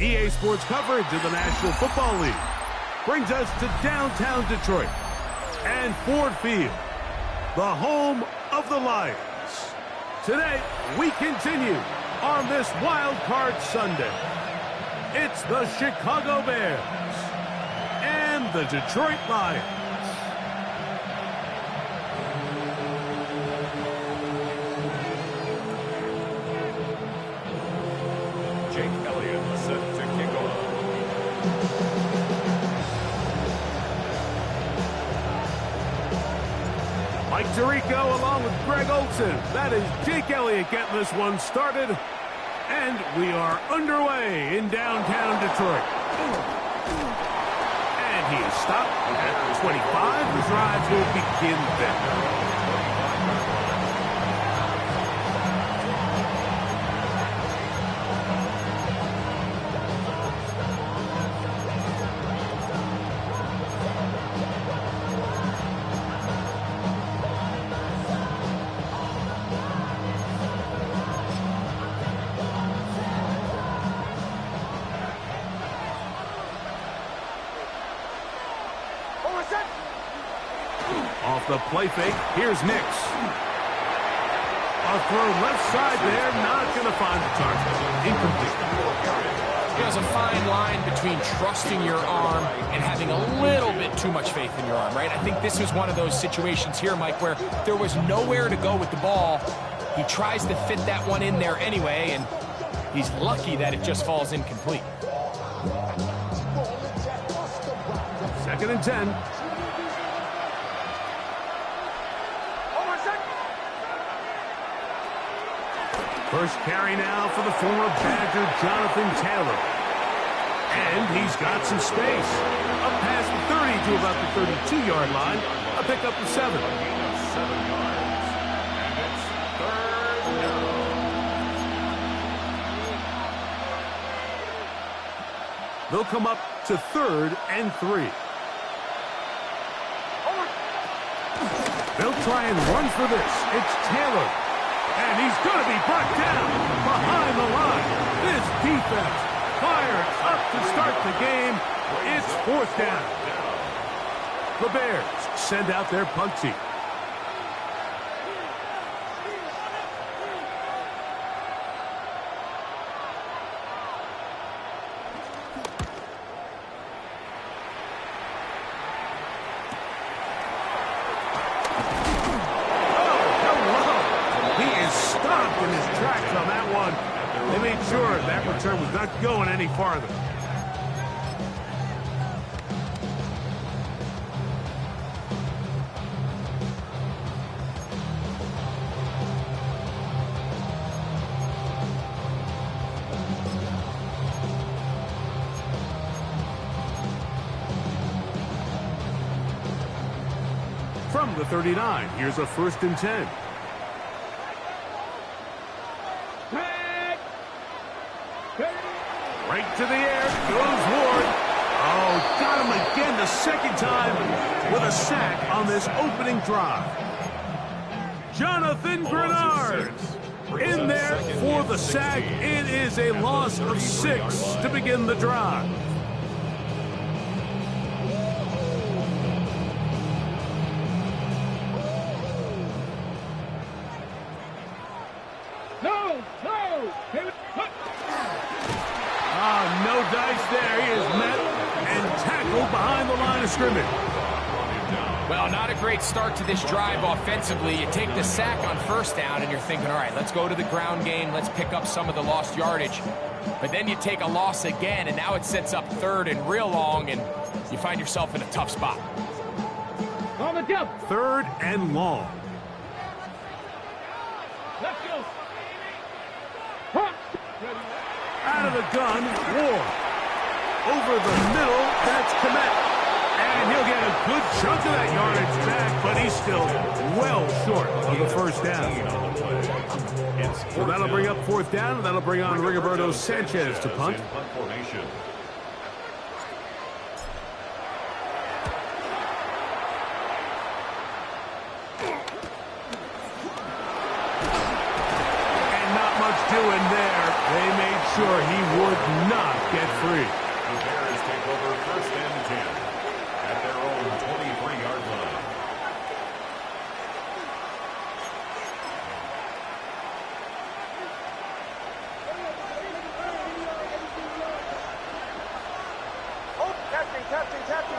EA Sports coverage of the National Football League brings us to downtown Detroit and Ford Field, the home of the Lions. Today, we continue on this Wild Card Sunday. It's the Chicago Bears and the Detroit Lions. Set to kick off. Mike Tirico along with Greg Olson. That is Jake Elliott getting this one started. And we are underway in downtown Detroit. And he is stopped at 25. The drive will begin then. Off the play fake, here's Nix. A throw left side there, not going to find the target. Incomplete. There's a fine line between trusting your arm and having a little bit too much faith in your arm, right? I think this was one of those situations here, Mike, where there was nowhere to go with the ball. He tries to fit that one in there anyway, and he's lucky that it just falls incomplete. 2nd and 10. First carry now for the former Badger, Jonathan Taylor. And he's got some space. Up past the 30 to about the 32-yard line. A pickup of 7. 7 yards. And it's 3rd down. They'll come up to 3rd and 3. They'll try and run for this. It's Taylor. And he's going to be brought down behind the line. This defense fired up to start the game. It's 4th down. The Bears send out their punt team. Return was not going any farther. From the 39, here's a 1st and 10. Right to the air, goes Ward. Oh, got him again the 2nd time with a sack on this opening drive. Jonathan Grenard in there for the sack. It is a loss of 6 to begin the drive. No dice there. He is met and tackled behind the line of scrimmage. Well, not a great start to this drive offensively. You take the sack on 1st down, and you're thinking, all right, let's go to the ground game. Let's pick up some of the lost yardage. But then you take a loss again, and now it sets up 3rd and real long, and you find yourself in a tough spot. On the jump. 3rd and long. Let's go. Out of the gun, Ward. Over the middle, that's Komet. And he'll get a good chunk of that yardage back, but he's still well short of the 1st down. So that'll bring up 4th down. That'll bring on Rigoberto Sanchez to punt. And not much doing there. They made sure he would not get free. The Bears take over 1st and 10 at their own 23-yard line.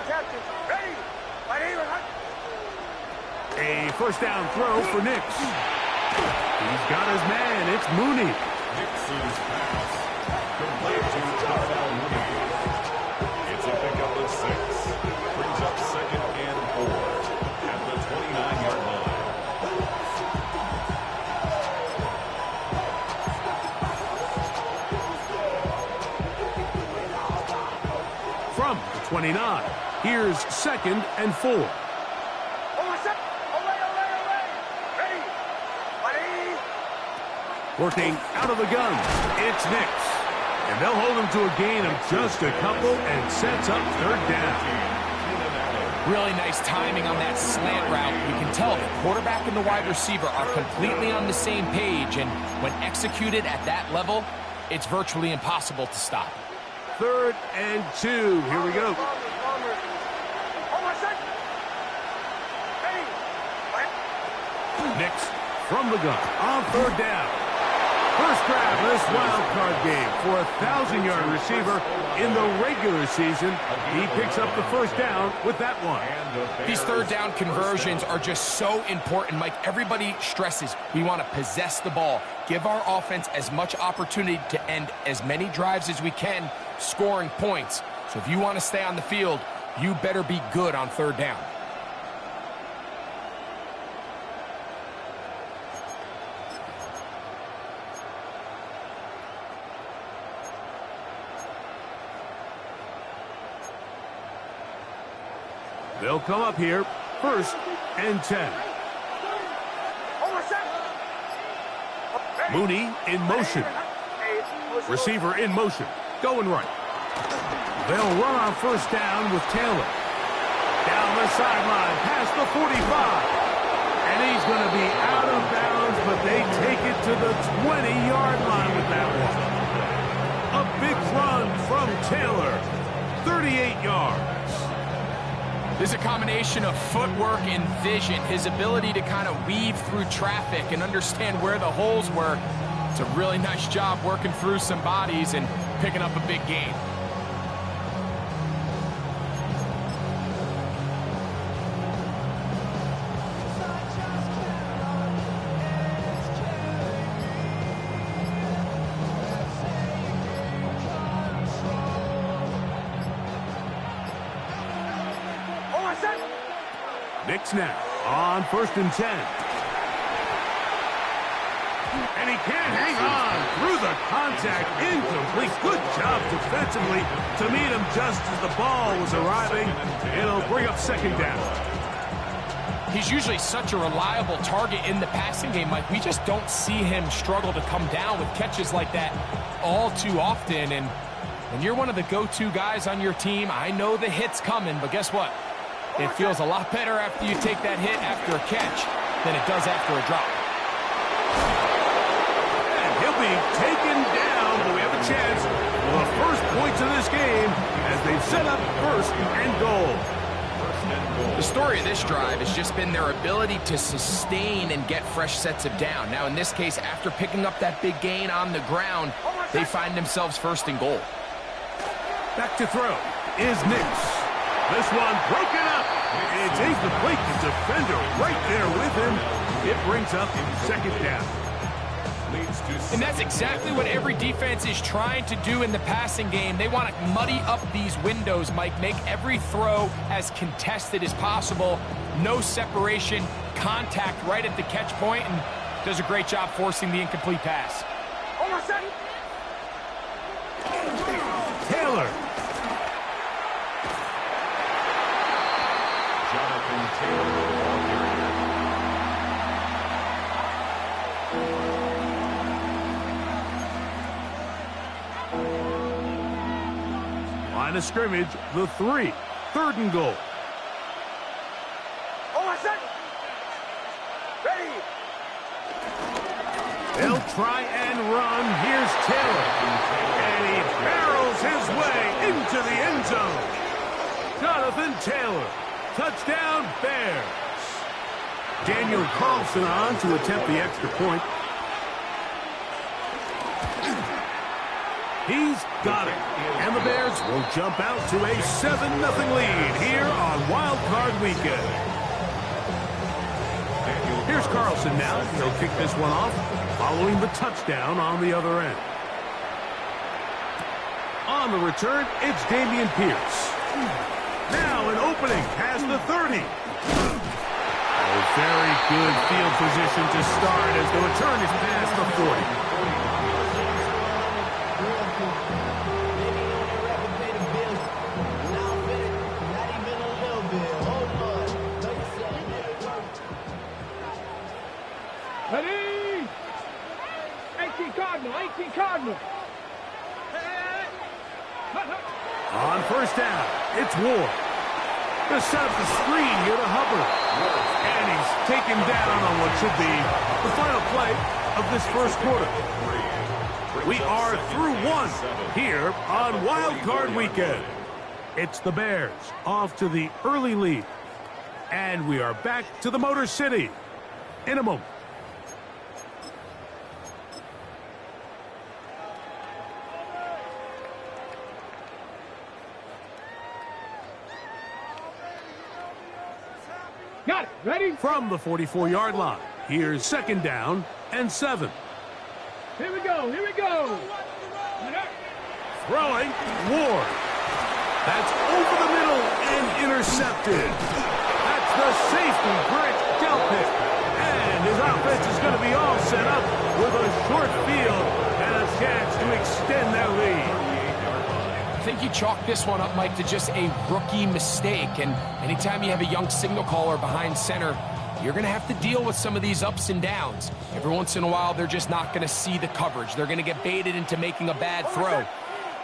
Captain. Ready. A first down throw for Nix. He's got his man. It's Mooney. Nix's pass complete to Darnell Mooney. It's a pickup of 6. Brings up 2nd and 4 at the 29-yard line. From the 29, here's 2nd and 4. Working out of the gun, it's Nix. And they'll hold him to a gain of just a couple and sets up 3rd down. Really nice timing on that slant route. You can tell the quarterback and the wide receiver are completely on the same page, and when executed at that level, it's virtually impossible to stop. 3rd and 2. Here we go. Nix from the gun on 3rd down. First grab of this wild card game for a 1,000-yard receiver in the regular season. He picks up the first down with that one. These 3rd down conversions are just so important, Mike. Everybody stresses we want to possess the ball, give our offense as much opportunity to end as many drives as we can, scoring points. So if you want to stay on the field, you better be good on 3rd down. They'll come up here, 1st and 10. Mooney in motion. Receiver in motion, going right. They'll run on 1st down with Taylor. Down the sideline, past the 45. And he's going to be out of bounds, but they take it to the 20-yard line with that one. A big run from Taylor, 38 yards. There's a combination of footwork and vision, his ability to kind of weave through traffic and understand where the holes were. It's a really nice job working through some bodies and picking up a big gain. Nix now on 1st and 10. And he can't hang on through the contact. Incomplete. Good job defensively to meet him just as the ball was arriving. It'll bring up 2nd down. He's usually such a reliable target in the passing game, Mike. We just don't see him struggle to come down with catches like that all too often. And when you're one of the go-to guys on your team, I know the hit's coming, but guess what? It feels a lot better after you take that hit after a catch than it does after a drop. And he'll be taken down, but we have a chance for the first points of this game as they set up 1st and goal. The story of this drive has just been their ability to sustain and get fresh sets of down. Now, in this case, after picking up that big gain on the ground, they find themselves 1st and goal. Back to throw is Nix. This one broken up. It's incomplete. The defender right there with him. It brings up 2nd down. And that's exactly what every defense is trying to do in the passing game. They want to muddy up these windows, Mike, make every throw as contested as possible. No separation, contact right at the catch point, and does a great job forcing the incomplete pass. Taylor. Line of scrimmage, the 3. 3rd and goal. They'll try and run. Here's Taylor. And he barrels his way into the end zone. Jonathan Taylor. Touchdown, Bears. Daniel Carlson on to attempt the extra point. He's got it. And the Bears will jump out to a 7-0 lead here on Wildcard Weekend. Here's Carlson now. He'll kick this one off, following the touchdown on the other end. On the return, it's Dameon Pierce. Now an opening past the 30. Very good field position to start as the return is past the 40. Ready? 18 Cardinal, 18 Cardinal. On first down, it's Ward. Gonna set up the screen here to Hubbard. And he's taken down on what should be the final play of this first quarter. We are through one here on Wildcard Weekend. It's the Bears off to the early lead. And we are back to the Motor City in a moment. Got it. Ready? From the 44-yard line, here's second down and 7. Here we go. Here we go. Throwing, Ward. That's over the middle and intercepted. That's the safety, Brett Delpit. And his offense is going to be all set up with a short field and a chance to extend their lead. I think you chalk this one up, Mike, to just a rookie mistake. And anytime you have a young signal caller behind center, you're going to have to deal with some of these ups and downs. Every once in a while, they're just not going to see the coverage. They're going to get baited into making a bad throw.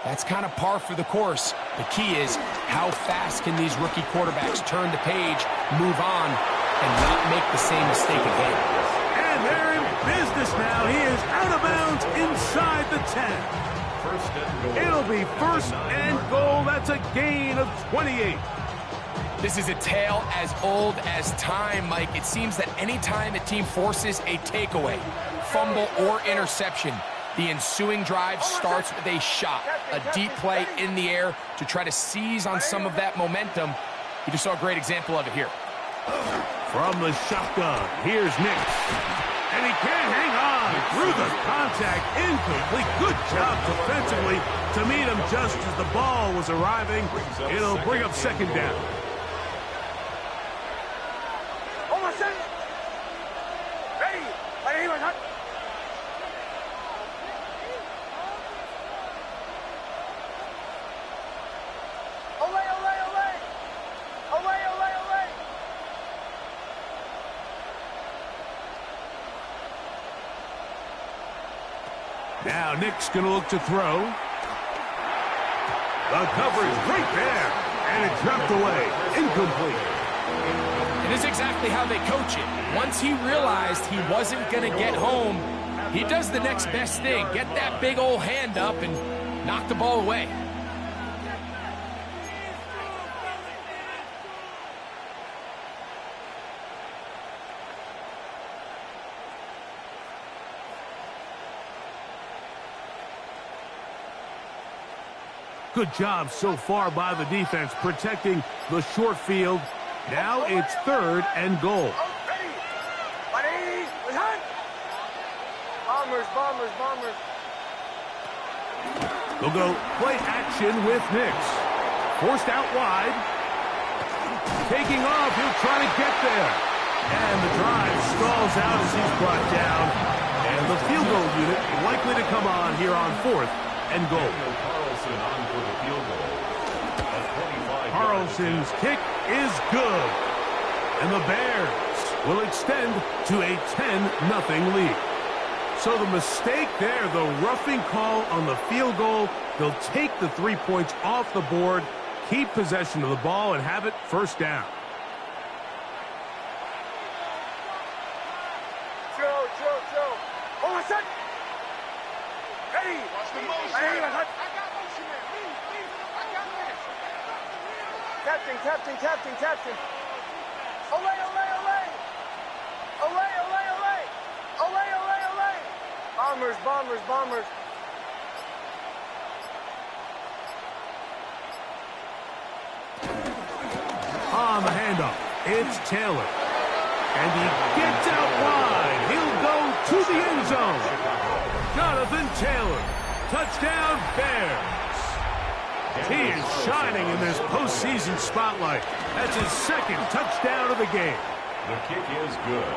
That's kind of par for the course. The key is how fast can these rookie quarterbacks turn the page, move on, and not make the same mistake again. And they're in business now. He is out of bounds inside the 10. It'll be first and goal. That's a gain of 28. This is a tale as old as time, Mike. It seems that any time a team forces a takeaway, fumble, or interception, the ensuing drive starts with a shot, a deep play in the air to try to seize on some of that momentum. You just saw a great example of it here. From the shotgun, here's Nix. And he can't hang on through the contact. Incomplete. Good job defensively to meet him just as the ball was arriving. It'll bring up second down. Now Nick's going to look to throw. The coverage right there. And it dropped away. Incomplete. It is exactly how they coach it. Once he realized he wasn't going to get home, he does the next best thing. Get that big old hand up and knock the ball away. Good job so far by the defense protecting the short field. Now it's third and goal. Bombers. They'll go play action with Nix. Forced out wide. Taking off, he'll try to get there. And the drive stalls out as he's brought down. And the field goal unit likely to come on here on fourth and goal. Carlson's kick is good. And the Bears will extend to a 10-0 lead. So the mistake there, the roughing call on the field goal, they'll take the 3 points off the board, keep possession of the ball, and have it first down. Chill. set. Ready. Watch the motion. I got motion there. Me. I got this. Captain. Olay. Bombers. On the handoff, it's Taylor. And he gets out wide. He'll go to the end zone. Jonathan Taylor. Touchdown, Bears. He is shining in this postseason spotlight. That's his second touchdown of the game. The kick is good.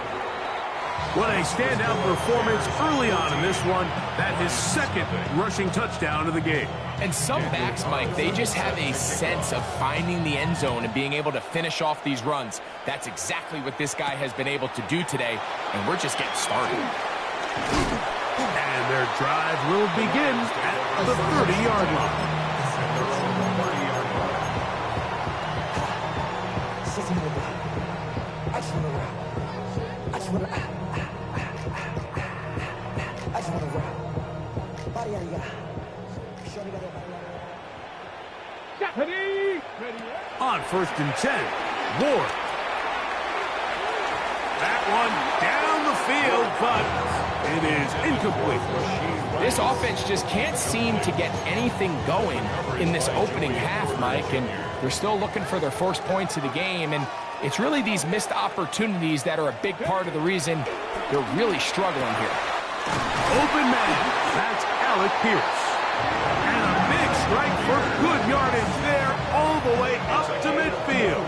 What a standout performance early on in this one. That his second rushing touchdown of the game. And some backs, Mike, they just have a sense of finding the end zone and being able to finish off these runs. That's exactly what this guy has been able to do today, and we're just getting started. And their drive will begin at the 30-yard line. Ready. On 1st and 10, Ward. That one down the field, but it is incomplete. This offense just can't seem to get anything going in this opening half, Mike, and they're still looking for their first points of the game, and it's really these missed opportunities that are a big part of the reason they're really struggling here. Open man, that's Alec Pierce. And a big strike for good yardage there all the way up to midfield.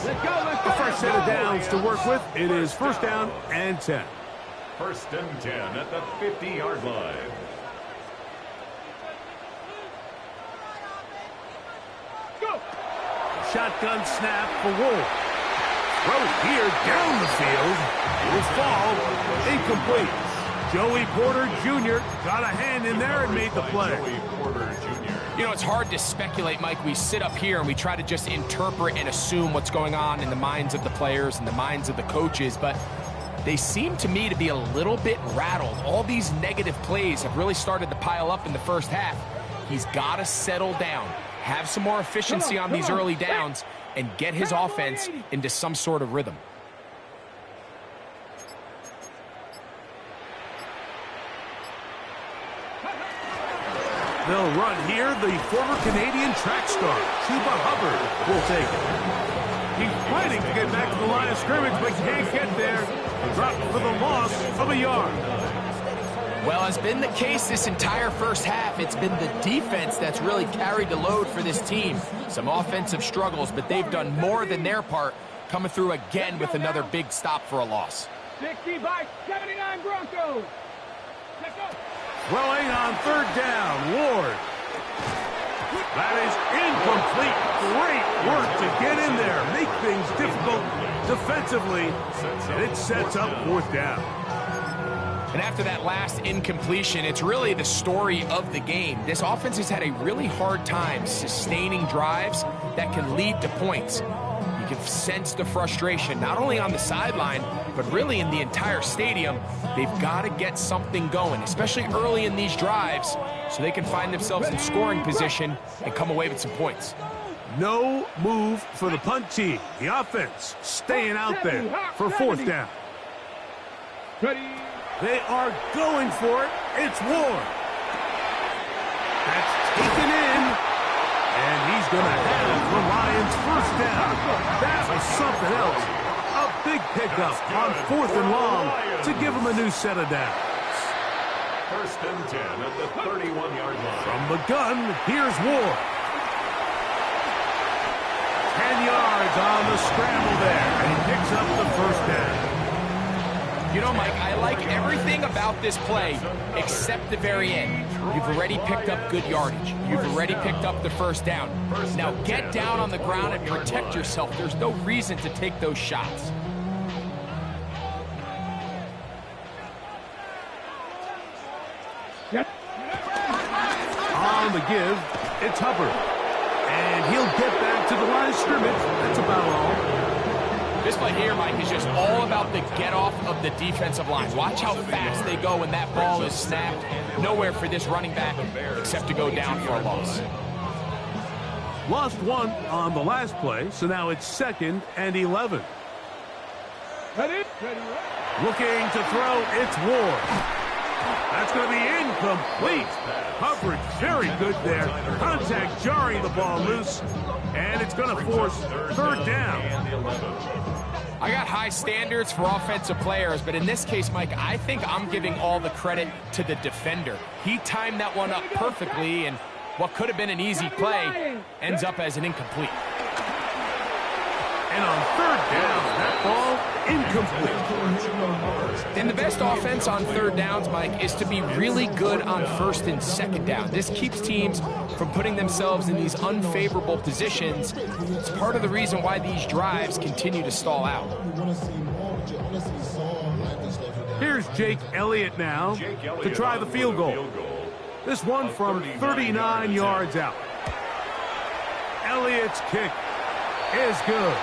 Let's go. The first set of downs to work with. It is 1st down and 10. 1st and 10 at the 50-yard line. Go. Shotgun snap for Ward. Throw here down the field. It will fall. Incomplete. Joey Porter Jr. got a hand in there and made the play. Joey Porter Jr. You know, it's hard to speculate, Mike. We sit up here and we try to just interpret and assume what's going on in the minds of the players and the minds of the coaches, but they seem to me to be a little bit rattled. All these negative plays have really started to pile up in the first half. He's got to settle down, have some more efficiency on these early downs, and get his offense into some sort of rhythm. They'll run here. The former Canadian track star, Chuba Hubbard, will take it. He's planning to get back to the line of scrimmage, but can't get there. Dropped for the loss of a yard. Well, as been the case this entire first half, it's been the defense that's really carried the load for this team. Some offensive struggles, but they've done more than their part, coming through again with another big stop for a loss. 60 by 79 Broncos. Let's go. Throwing on 3rd down, Ward. That is incomplete. Great work to get in there, make things difficult defensively, and it sets up 4th down. And after that last incompletion, it's really the story of the game. This offense has had a really hard time sustaining drives that can lead to points. You can sense the frustration, not only on the sideline, but really in the entire stadium. They've got to get something going, especially early in these drives, so they can find themselves in scoring position and come away with some points. No move for the punt team. The offense staying out there for 4th down. Ready. They are going for it. It's Ward. That's taken in. And he's going to have the Lions 1st down. That was something else. A big pickup on 4th and long to give him a new set of downs. 1st and 10 at the 31-yard line. From the gun, here's Ward. 10 yards on the scramble there, and he picks up the 1st down. You know, Mike, I like everything about this play except the very end. You've already picked up good yardage. You've already picked up the 1st down. Now get down on the ground and protect yourself. There's no reason to take those shots. On the give, it's Hubbard. And he'll get back to the line of scrimmage. That's about all. This play here, Mike, is just all about the get-off of the defensive line. Watch how fast they go when that ball is snapped. Nowhere for this running back except to go down for a loss. Lost one on the last play, so now it's 2nd and 11. Ready? Looking to throw, it's Ward. That's going to be incomplete. Coverage very good there. Contact jarring the ball loose, and it's going to force 3rd down. I got high standards for offensive players, but in this case, Mike, I think I'm giving all the credit to the defender. He timed that one up perfectly, and what could have been an easy play ends up as an incomplete. And on 3rd down, that ball incomplete. And the best offense on 3rd downs, Mike, is to be really good on 1st and 2nd down. This keeps teams from putting themselves in these unfavorable positions. It's part of the reason why these drives continue to stall out. Here's Jake Elliott now to try the field goal. This one from 39 yards out. Elliott's kick is good.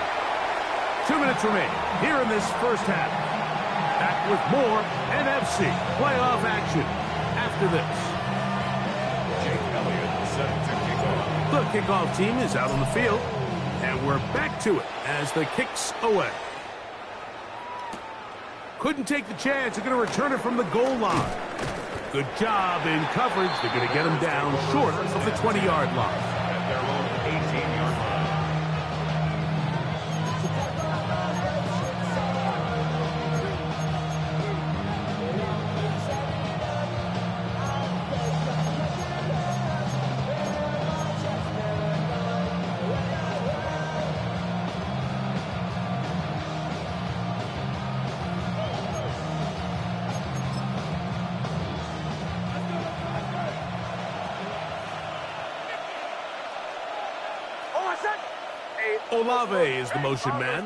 2 minutes remaining here in this first half. Back with more NFC playoff action after this. Jake Elliott set to kick off. The kickoff team is out on the field, and we're back to it as the kick's away. Couldn't take the chance. They're going to return it from the goal line. Good job in coverage. They're going to get him down short of the 20-yard line. At their own 18-yard line. Olave is the motion man.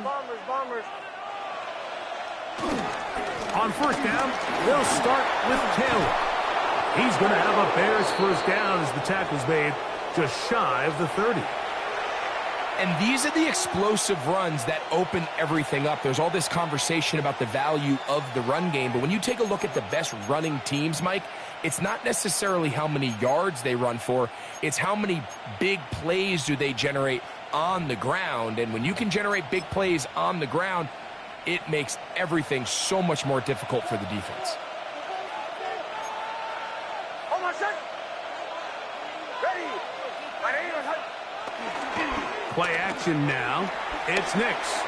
On 1st down, they'll start with Taylor. He's going to have a Bears 1st down as the tackle's made just shy of the 30. And these are the explosive runs that open everything up. There's all this conversation about the value of the run game, but when you take a look at the best running teams, Mike, it's not necessarily how many yards they run for, it's how many big plays do they generate on the ground. And when you can generate big plays on the ground, it makes everything so much more difficult for the defense. Play action now. It's Nix.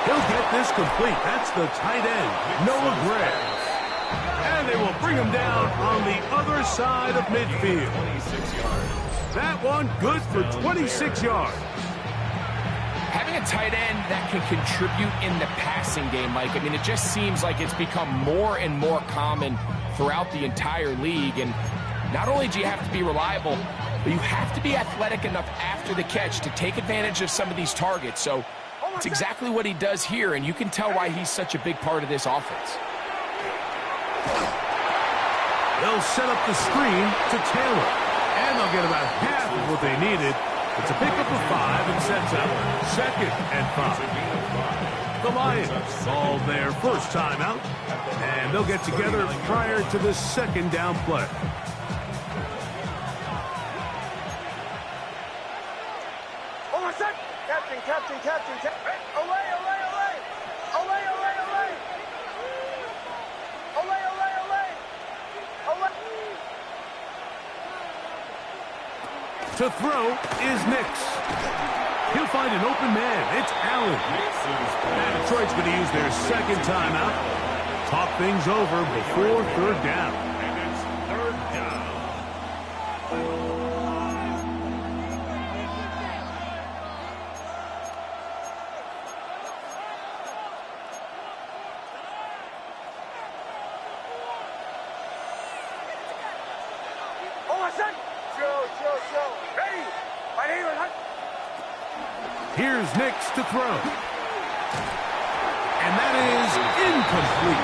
He'll get this complete. That's the tight end, Noah Gray. And they will bring him down on the other side of midfield. 26 yards. That one good for 26 yards. Having a tight end that can contribute in the passing game, Mike, I mean, it just seems like it's become more and more common throughout the entire league. And not only do you have to be reliable, but you have to be athletic enough after the catch to take advantage of some of these targets. So it's exactly what he does here, and you can tell why he's such a big part of this offense. They'll set up the screen to Taylor, and they'll get about half of what they needed. It's a pickup of 5 and sets up 2nd and 5. The Lions called their first timeout, and they'll get together prior to the 2nd down play. Captain. Away. To throw is Nix. He'll find an open man. It's Allen. And Detroit's going to use their 2nd timeout. Talk things over before 3rd down. And it's 3rd down. Here's Nix to throw. And that is incomplete.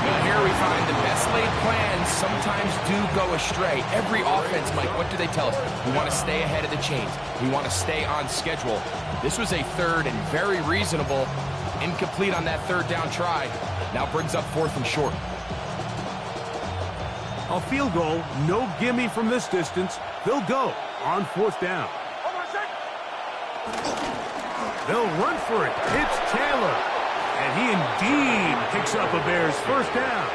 Well, here we find the best laid plans sometimes do go astray. Every offense, Mike, what do they tell us? We want to stay ahead of the chains. We want to stay on schedule. This was a third and very reasonable. Incomplete on that third down try. Now brings up 4th and short. A field goal, no gimme from this distance. They'll go on 4th down. They'll run for it. It's Taylor. And he indeed picks up a Bears first down.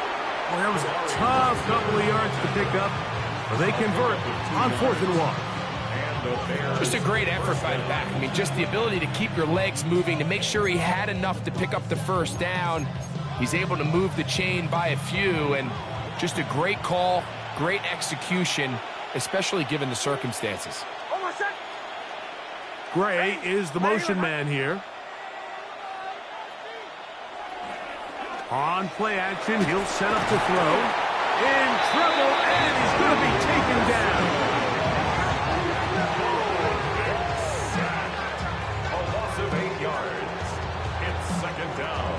Well, that was a tough couple of yards to pick up. But they convert on 4th and 1. Just a great effort by the back. I mean, just the ability to keep your legs moving, to make sure he had enough to pick up the first down. He's able to move the chain by a few, and just a great call, great execution, especially given the circumstances. Gray is the motion man here. On play action, he'll set up to throw. In trouble, and he's going to be taken down. A loss of 8 yards. It's 2nd down.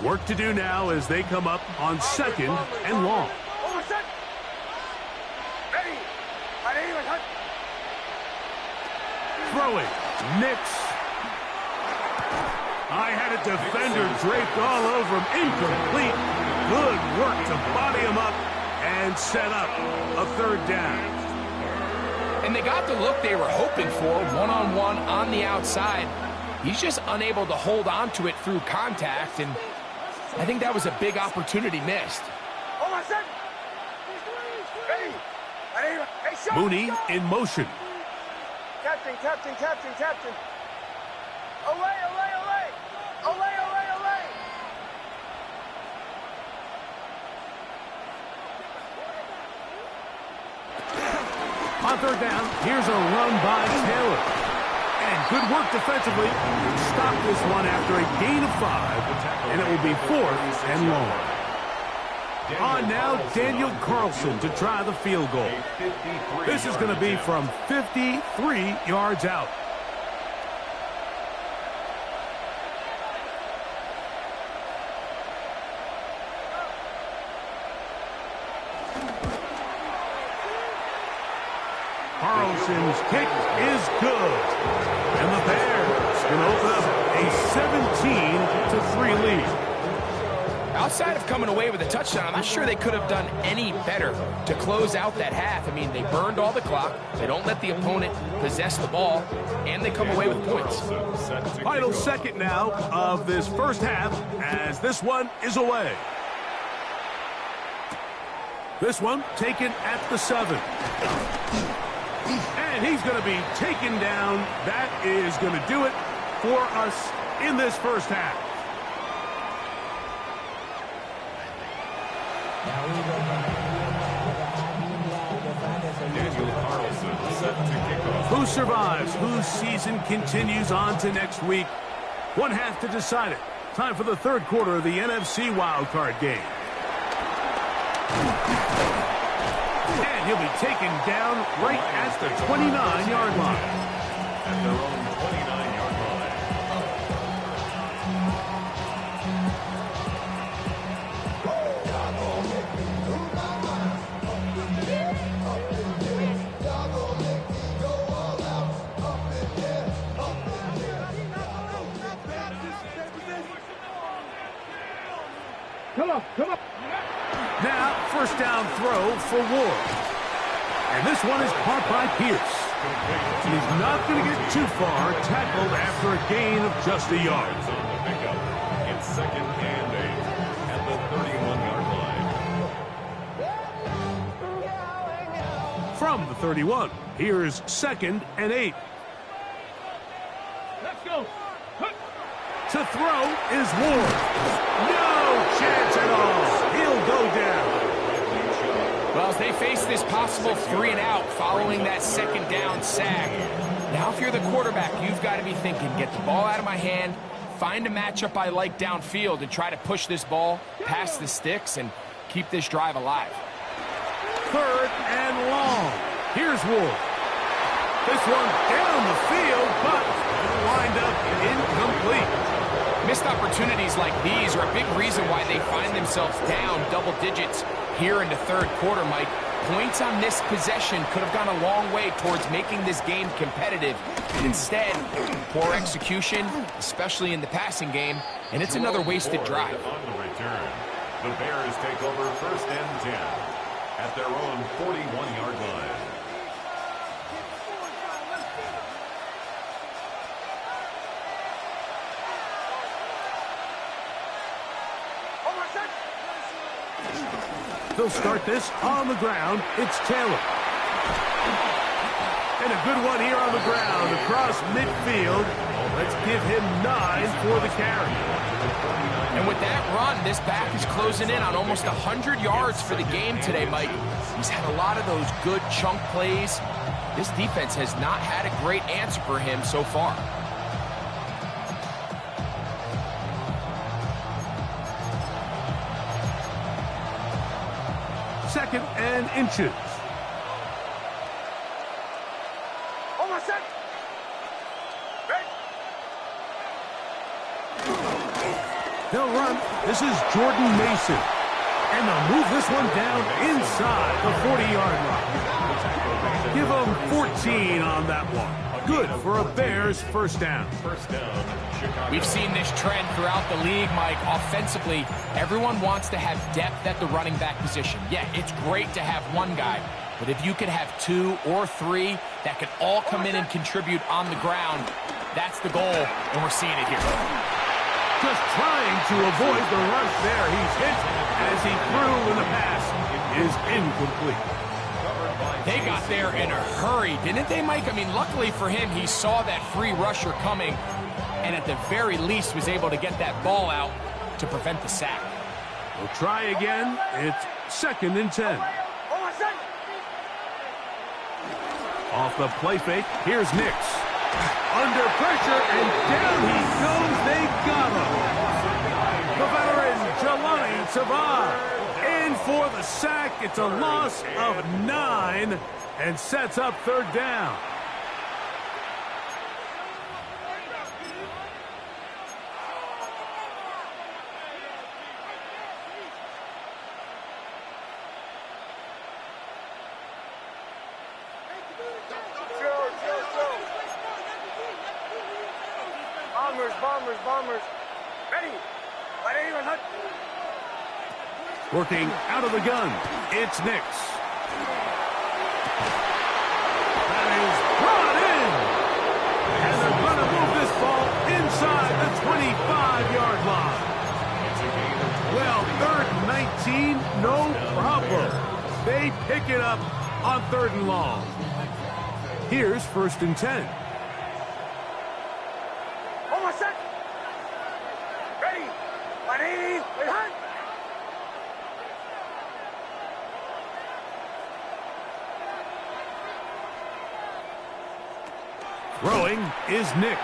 Work to do now as they come up on 2nd and long. Throwing. Nix. I had a defender draped all over him. Incomplete. Good work to body him up and set up a 3rd down. And they got the look they were hoping for, one-on-one on the outside. He's just unable to hold on to it through contact, and I think that was a big opportunity missed. Mooney in motion. Captain. Away. On 3rd down, here's a run by Taylor. And good work defensively. Stop this one after a gain of 5, and it will be 4th and long. On now, Daniel Carlson to try the field goal. This is going to be from 53 yards out. Carlson's kick is good. And the Bears can open up a 17-3 lead. Outside of coming away with a touchdown, I'm not sure they could have done any better to close out that half. I mean, they burned all the clock. They don't let the opponent possess the ball, and they come away with points. Final second now of this first half as this one is away. This one taken at the 7. And he's going to be taken down. That is going to do it for us in this first half. Daniel Carlson set to kick off. Who survives? Whose season continues on to next week? One half to decide it. Time for the 3rd quarter of the NFC wildcard game. And he'll be taken down right at the 29-yard line. At their own 29-yard line. Come on. Now, first down throw for Ward. And this one is caught by Pierce. He's not going to get too far, tackled after a gain of just a yard. On the pickup. It's 2nd and 8 at the 31-yard line. From the 31, here's 2nd and 8. Let's go. To throw is Ward. No chance at all. He'll go down. Well, as they face this possible 3 and out following that 2nd down sack, now if you're the quarterback, you've got to be thinking, get the ball out of my hand, find a matchup I like downfield and try to push this ball past the sticks and keep this drive alive. 3rd and long. Here's Ward. This one down the field, but wind up incomplete. Missed opportunities like these are a big reason why they find themselves down double digits here in the 3rd quarter, Mike. Points on this possession could have gone a long way towards making this game competitive. Instead, poor execution, especially in the passing game, and it's another wasted drive. On the return, the Bears take over 1st and 10 at their own 41-yard line. They'll start this on the ground. It's Taylor. And a good one here on the ground across midfield. Let's give him 9 for the carry. And with that run, this back is closing in on almost 100 yards for the game today, Mike. He's had a lot of those good chunk plays. This defense has not had a great answer for him so far. Second and inches. Almost set. Ready. They'll run. This is Jordan Mason. And they'll move this one down inside the 40-yard line. Give them 14 on that one. Good for a Bears first down. Chicago. We've seen this trend throughout the league, Mike. Offensively, everyone wants to have depth at the running back position. Yeah, it's great to have one guy, but if you could have 2 or 3 that could all come in and contribute on the ground, that's the goal, and we're seeing it here. Just trying to avoid the rush there. He's hit as he threw, and the pass is incomplete. They got there in a hurry, didn't they, Mike? I mean, luckily for him, he saw that free rusher coming, and at the very least was able to get that ball out to prevent the sack. We'll try again. It's 2nd and 10. Almost set. Off the play fake, here's Nix. Under pressure, and down he goes. They got him. The veteran, Jelani Tavai, in for the sack. It's a loss of 9 and sets up 3rd down. Bombers. Ready. Working out of the gun, it's Nix. That is brought in. And they're going to move this ball inside the 25-yard line. Well, 3rd and 19, no problem. They pick it up on 3rd and long. Here's 1st and 10. Almost set. Ready. 180. Behind. Throwing is Nix.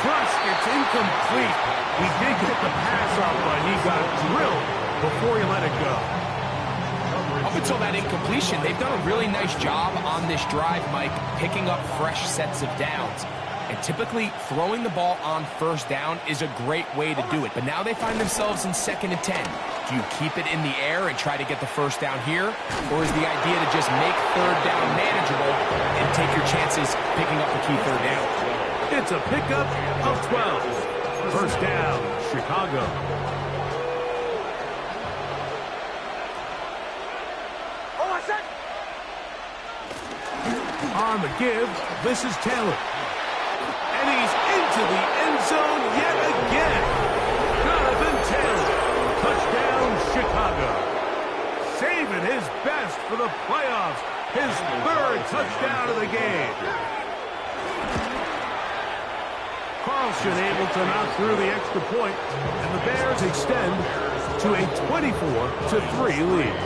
Crushed, it's incomplete. He did get the pass off, but he got drilled before he let it go. Up until that incompletion, they've done a really nice job on this drive, Mike, picking up fresh sets of downs. And typically, throwing the ball on 1st down is a great way to do it. But now they find themselves in 2nd and 10. Do you keep it in the air and try to get the 1st down here? Or is the idea to just make 3rd down manageable and take your chances picking up the key 3rd down? It's a pickup of 12. 1st down, Chicago. Almost set. On the give, this is Taylor. And he's into the end zone yet again. Jonathan Taylor. Touchdown, Chicago. Saving his best for the playoffs. His 3rd touchdown of the game. Carlson able to knock through the extra point, and the Bears extend to a 24-3 lead.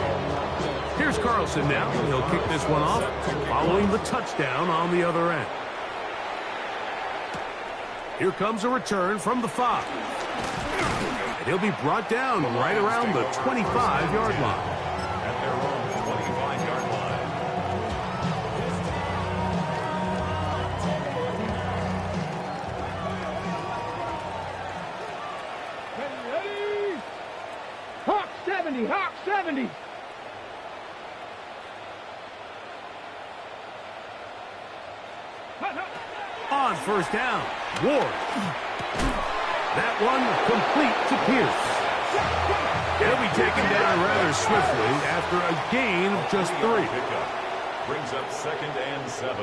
Here's Carlson now. He'll kick this one off, following the touchdown on the other end. Here comes a return from the 5. He'll be brought down right around the 25-yard line. At their own 25-yard line. Ready? Hawk 70, Hawk 70. On first down, Ward. That one complete to Pierce. He'll be taken down rather swiftly after a gain of just 3. Pickup brings up 2nd and 7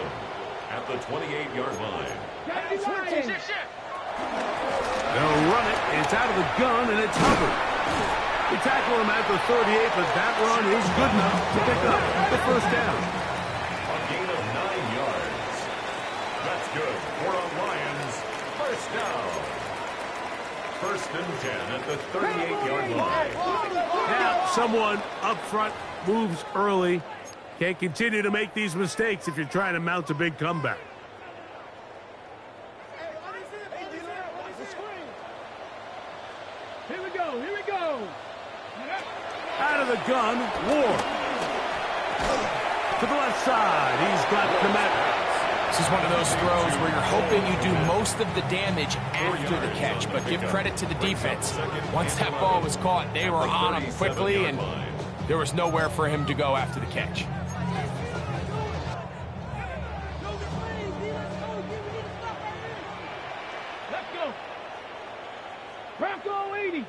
at the 28-yard line. They'll run it. It's out of the gun, and it's Hubbard. They tackle him at the 38, but that run is good enough to pick up the first down. A gain of 9 yards. That's good for a Lions first down. 1st and 10 at the 38-yard line. Now, someone up front moves early. Can't continue to make these mistakes if you're trying to mount a big comeback. Here we go, here we go. Out of the gun, Ward. To the left side, he's got Komet. This is one of those throws where you're hoping you do most of the damage after the catch, but give credit to the defense. Once that ball was caught, they were on him quickly, and there was nowhere for him to go after the catch. Let's go. Bronco 80.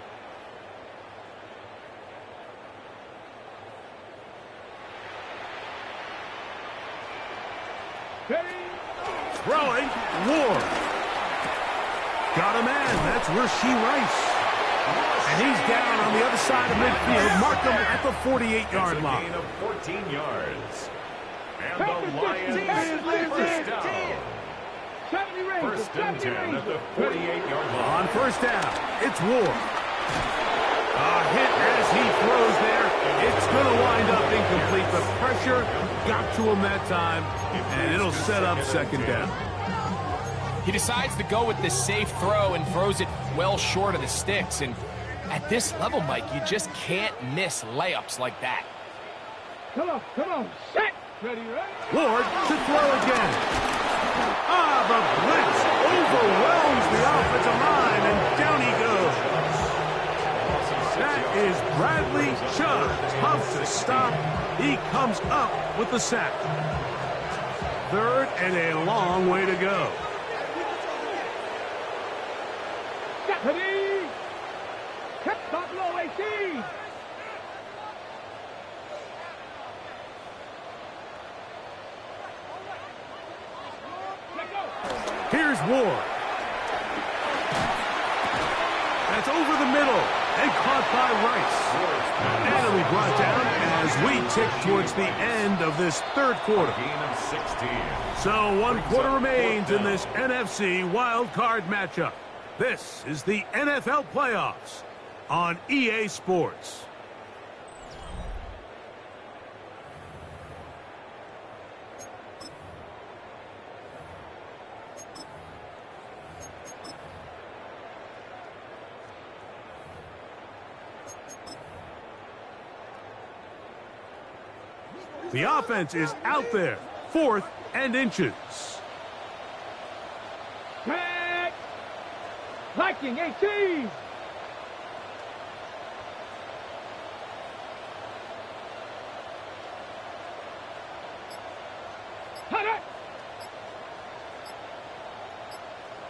Ready? Throwing, Ward. Got a man, that's Rasheed Rice. And he's down on the other side of midfield. Mark him at the 48-yard line. Gain of 14 yards. And the Lions first down. 1st and 10 at the 48-yard line. On first down, it's Ward. A hit as he throws there. It's going to wind up incomplete. The pressure got to him that time, and it'll set up 2nd down. He decides to go with the safe throw and throws it well short of the sticks. And at this level, Mike, you just can't miss layups like that. Come on, set. Ready, ready? Ward to throw again. The blitz overwhelms the offensive line, and down he goes. That is Bradley Chubb. Tough to stop. He comes up with the sack. 3rd and a long way to go. Ready? Top low 18. Here's Ward. That's over the middle and caught by Rice. And it'll be brought down as we tick towards the end of this 3rd quarter. Gain of 16. So 1 quarter remains in this NFC wildcard matchup. This is the NFL playoffs on EA Sports. The offense is out there, 4th and inches. Back. Viking 18.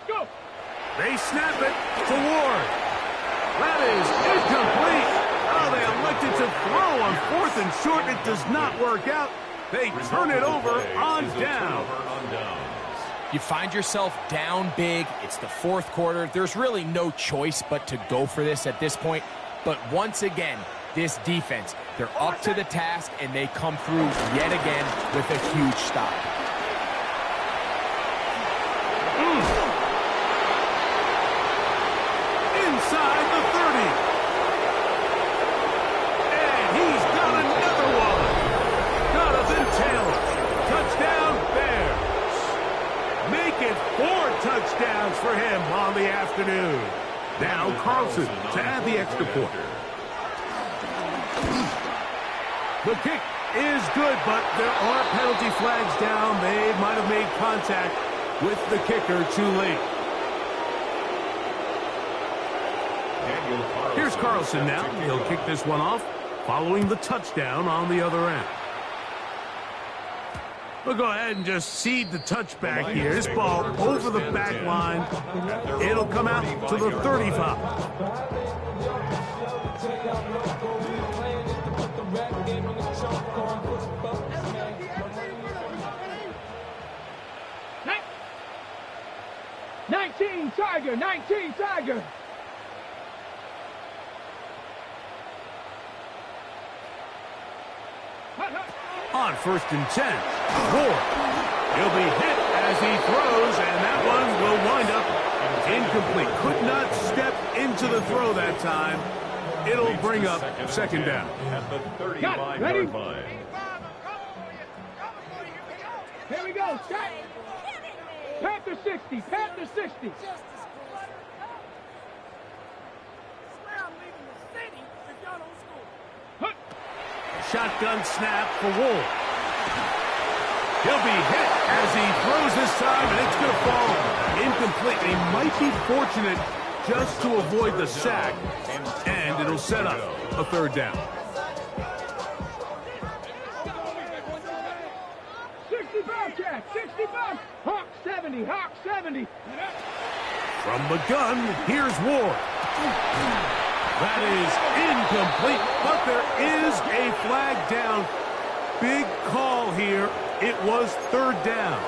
Go. They snap it to Ward. That is incomplete. Oh, they elected to throw on 4th and short. It does not work out. They turn it over on down. You find yourself down big. It's the 4th quarter. There's really no choice but to go for this at this point. But once again, this defense, they're up to the task, and they come through yet again with a huge stop. Inside the 30. And he's got another one. Jonathan Taylor. Touchdown Bears. Make it 4 touchdowns for him on the afternoon. Now Carlson to add the extra point. The kick is good, but there are penalty flags down. They might have made contact with the kicker too late. Here's Carlson now. He'll kick this one off, following the touchdown on the other end. We'll go ahead and just cede the touchback here. This ball over the back line. It'll come out to the 35. 19 Tiger, 19 Tiger. On 1st and 10, Ward. He'll be hit as he throws, and that one will wind up incomplete. Could not step into the throw that time. It'll bring up 2nd down. At the 35-yard line. Here we go, Scott. Panther 60, Panther 60. Shotgun snap for Ward. He'll be hit as he throws this time, and it's going to fall incomplete. He might be fortunate just to avoid the sack, and it'll set up a 3rd down. 65, Jack, 65. Hawk 70, Hawk 70. From the gun, here's Ward. That is incomplete, but there is a flag down. Big call here. It was 3rd down.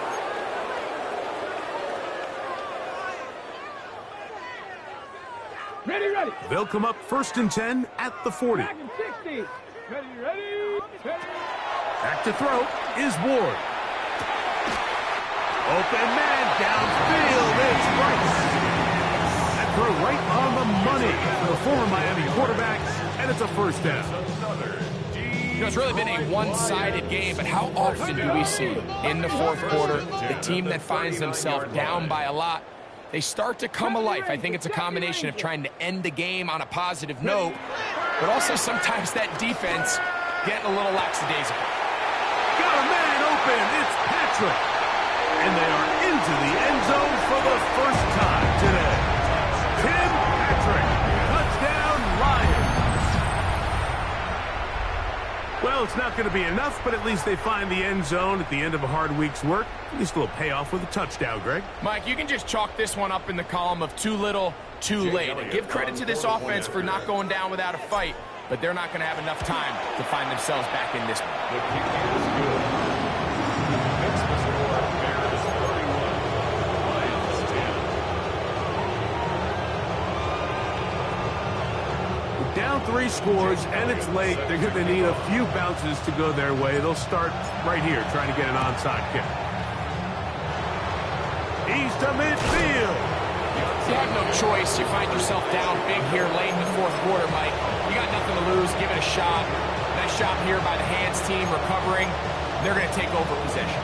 Ready, ready. They'll come up 1st and 10 at the 40. 60. Ready, ready. Back to throw is Ward. Open man downfield. It's Rice. That throw right on the money for the former Miami quarterback, and it's a 1st down. You know, it's really been a one-sided game, but how often do we see in the 4th quarter the team that finds themselves down by a lot, they start to come alive? I think it's a combination of trying to end the game on a positive note, but also sometimes that defense getting a little lackadaisical. Got a man open. It's Patrick. And they are into the end zone for the 1st time today. Tim Patrick. Touchdown, Lions. Well, it's not going to be enough, but at least they find the end zone at the end of a hard week's work. At least a little payoff with a touchdown, Greg. Mike, you can just chalk this one up in the column of too little, too late. And give credit to this offense for not going down without a fight, but they're not going to have enough time to find themselves back in this one. The kick is good. Makes the score Bears 31, Lions 10. Down 3 scores, and it's late. They're going to need a few bounces to go their way. They'll start right here, trying to get an onside kick. He's to midfield. You have no choice. You find yourself down big here late in the 4th quarter, Mike. You got nothing to lose. Give it a shot. Nice job here by the hands team recovering. They're going to take over possession.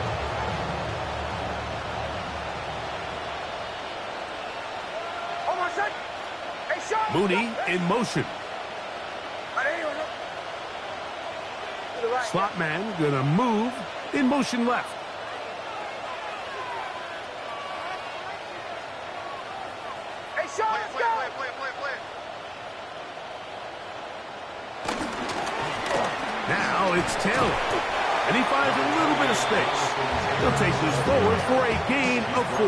Mooney in motion. Slot man gonna move in motion left. Hey, Sean, let's go. Now it's Taylor, and he finds a little bit of space. He'll take this forward for a gain of 4.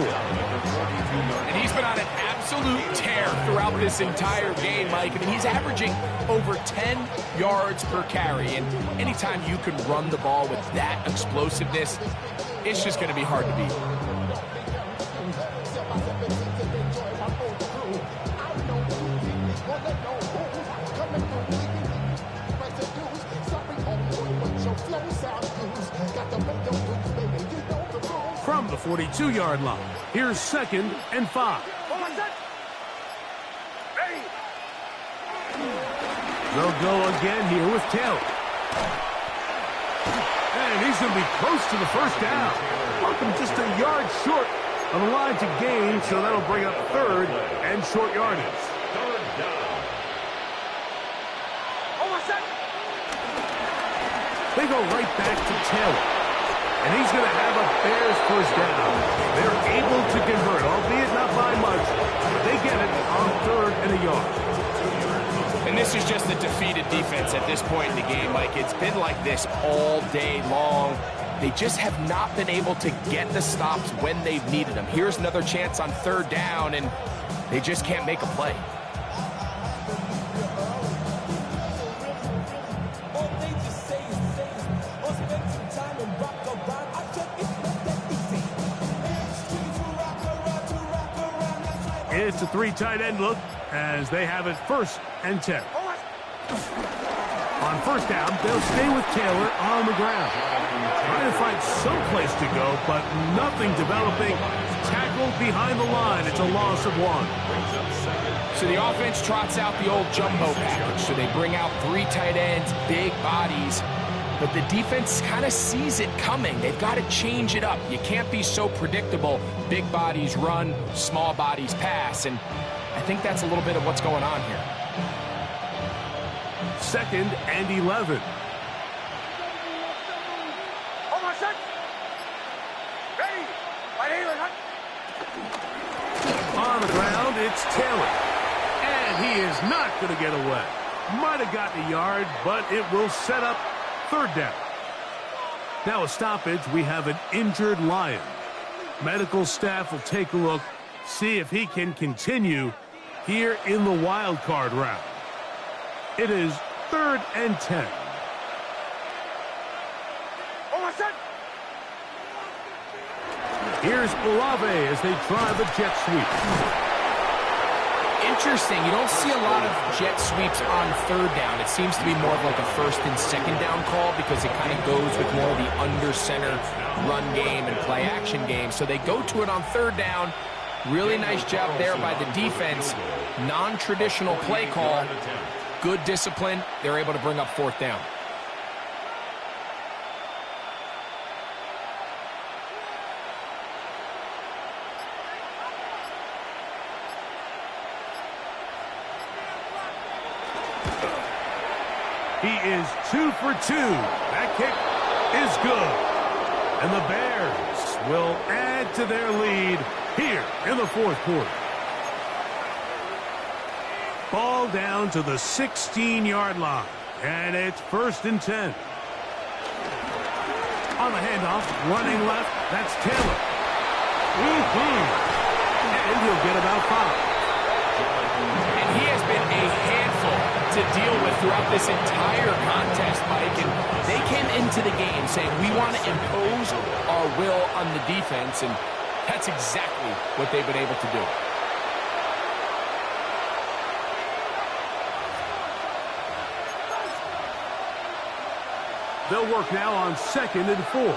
And he's been on an absolute tear throughout this entire game, Mike. I mean, he's averaging over 10 yards per carry. And anytime you can run the ball with that explosiveness, it's just going to be hard to beat. From the 42-yard line, here's 2nd and 5. They'll go again here with Taylor. And he's going to be close to the 1st down. Markham just a yard short of the line to gain, so that'll bring up 3rd and short yardage. They go right back to Taylor. And he's going to have a Bears first down. They're able to convert, albeit not by much. But they get it on 3rd and a yard. And this is just a defeated defense at this point in the game. Like, it's been like this all day long. They just have not been able to get the stops when they've needed them. Here's another chance on 3rd down, and they just can't make a play. It's a 3 tight end look as they have it 1st and 10. On 1st down, they'll stay with Taylor on the ground. Trying to find some place to go, but nothing developing. Tackled behind the line. It's a loss of 1. So the offense trots out the old jumbo package. So they bring out 3 tight ends, big bodies. But the defense kind of sees it coming. They've got to change it up. You can't be so predictable. Big bodies run, small bodies pass. And I think that's a little bit of what's going on here. 2nd and 11. Hold on, set. Ready. Right here, On the ground, it's Taylor. And he is not going to get away. Might have gotten a yard, but it will set up 3rd down. Now a stoppage, we have an injured Lion. Medical staff will take a look, see if he can continue here in the wild card round. It is 3rd and 10. Hold on, set. Here's Olave as they try the jet sweep. Interesting. You don't see a lot of jet sweeps on 3rd down. It seems to be more of like a 1st and 2nd down call because it kind of goes with more of the under center run game and play action game. So they go to it on 3rd down. Really nice job there by the defense. Non-traditional play call. Good discipline. They're able to bring up 4th down. He is 2 for 2. That kick is good. And the Bears will add to their lead here in the 4th quarter. Ball down to the 16-yard line. And it's 1st and 10. On the handoff, running left, that's Taylor. And he'll get about 5. And he has been a handful to deal with throughout this entire contest, Mike. And they came into the game saying, we want to impose our will on the defense, and that's exactly what they've been able to do. They'll work now on 2nd and 4. A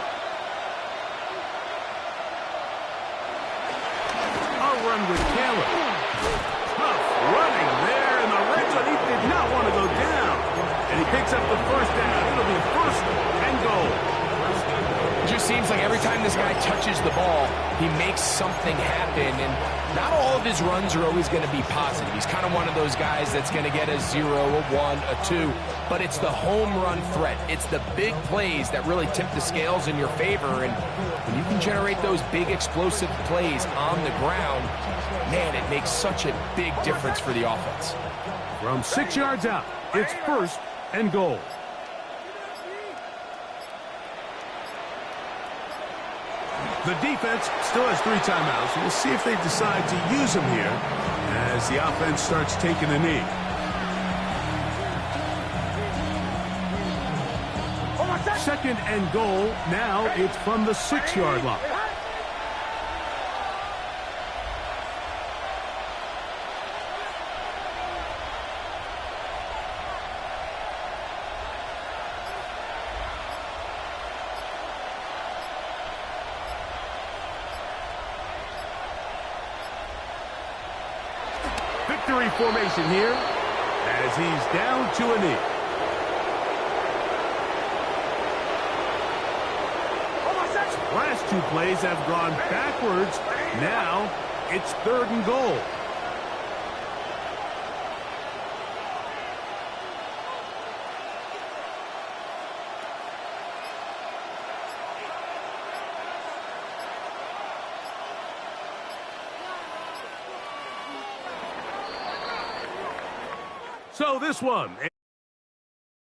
run with Taylor. Tough running there in the red zone. He did not want to go down. And he picks up the 1st down. It'll be 1st and goal. It just seems like every time this guy touches the ball, he makes something happen. And not all of his runs are always going to be positive. He's kind of one of those guys that's going to get a 0, a 1, a 2. But it's the home run threat. It's the big plays that really tip the scales in your favor. And when you can generate those big explosive plays on the ground, man, it makes such a big difference for the offense. From 6 yards out, it's 1st and goal. The defense still has 3 timeouts. We'll see if they decide to use them here as the offense starts taking a knee. Second and goal. Now it's from the 6-yard line. Victory formation here as he's down to a knee. Last 2 plays have gone backwards. Now it's 3rd and goal. So this one